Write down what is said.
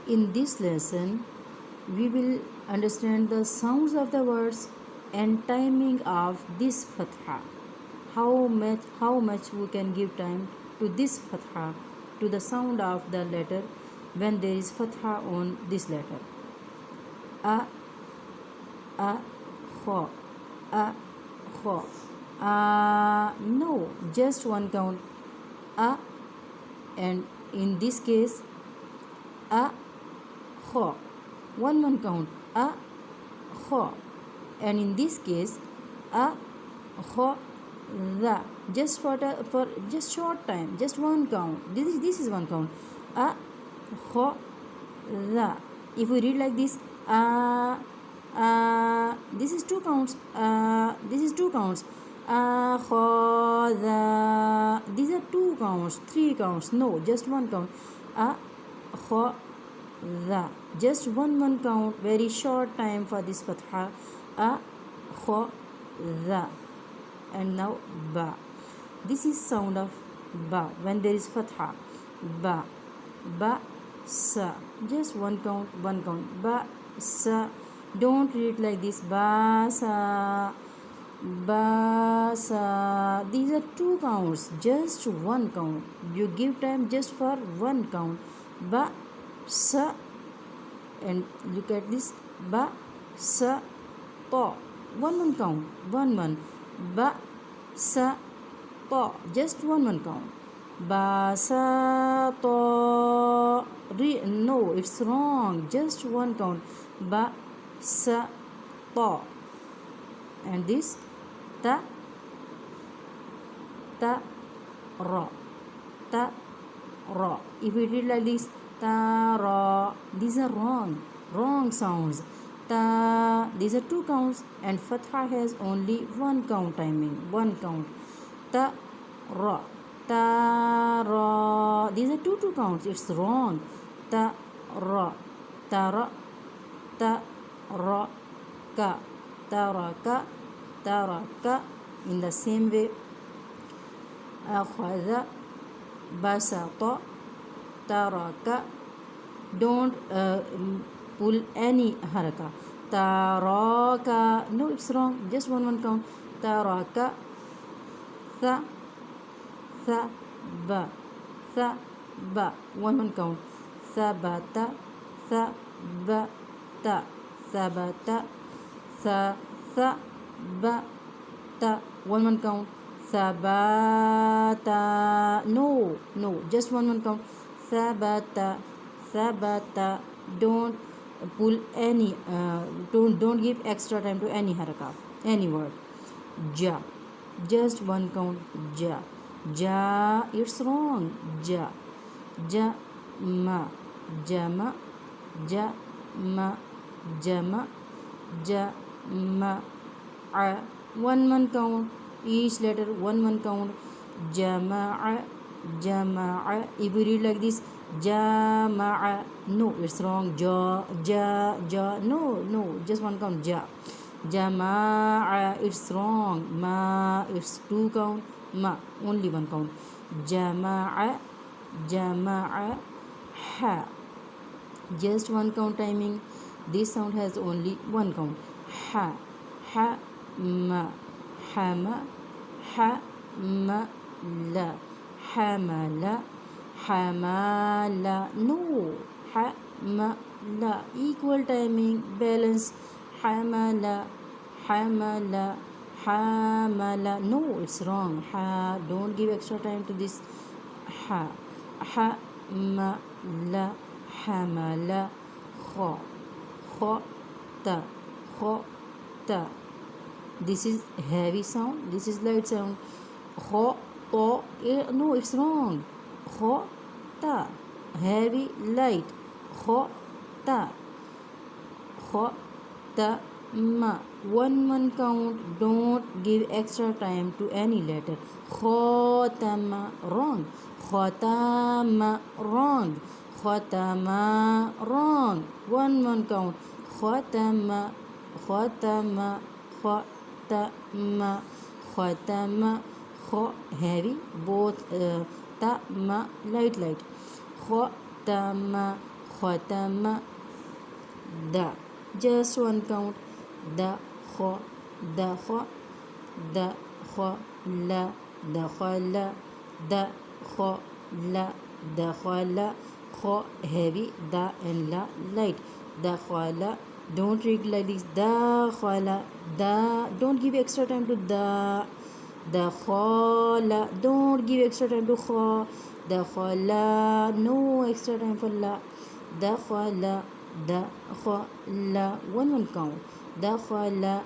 In this lesson, we will understand the sounds of the words and timing of this fatha. How much we can give time to this fatha, to the sound of the letter when there is fatha on this letter. A, a, kha, a, kha. No, just one count. A, and in this case, a, kha. One count. A, kha. And in this case, a, kha, the. Just for just short time, just one count. This is one count. A, kha, the. If we read like this, this is two counts. This is two counts. Akhadha. These are two counts, three counts. No, just one count. Akhadha. Just one count. Very short time for this fatha. Akhadha. And now ba. This is sound of ba when there is fatha. Ba. Ba. Sa. Just one count. Ba. Sa. Don't read like this. Ba. Sa. Ba. Sa. These are two counts. Just one count. You give time just for one count. Ba. Sa. And look at this. Ba. Sa. Ta. One count. One. Ba. Sa. Ta. Just one count. Ba. Sa. Ta. No, it's wrong. Just one count. Ba. Sa. Ta. And this ta ra. If we read like this, ta ra, these are wrong sounds. Ta, these are two counts, and fatha has only one count timing, one count. Ta ra. These are two counts. It's wrong. Ta ra ka. Taraka. In the same way, akhadha, basata, taraka. Don't pull any haraka. Taraka. No, it's wrong. Just one count. Taraka. Ba. One count. Sabata. Sabata. One count. Sabata. No, just one count. Sabata. Don't pull any. Don't give extra time to any haraka, any word. Ja. Just one count. Ja. It's wrong. Ja. Ma. Jama. One count. Each letter one count. Jama'a. If we read like this, jama'a. No, it's wrong. Ja. No, just one count. Ja. Jama'a. It's wrong. Ma. It's two count. Ma. Only one count. Jama'a. Ha. Just one count timing. This sound has only one count. Ha. Ma. Hama. La. Hamala. No. La. Equal timing. Balance. Hamala. No, it's wrong. Don't give extra time to this. La. Hamala. Ta. This is heavy sound. This is light sound. No, it's wrong. Ta. Heavy, light. Ta. Ma. One count. Don't give extra time to any letter. Khotama. Wrong. Khotama. Wrong. One count. Khotama. Heavy, both ta ma light. Khotama. ختم the, just one count, دخل دخل دخل دخل دخل دخل خ heavy, the and la light, دخل. Don't read like this, دخل the, don't give extra time to دخل, don't give extra time to خ, دخل, no extra time for la, دخل دخل, one count, دخل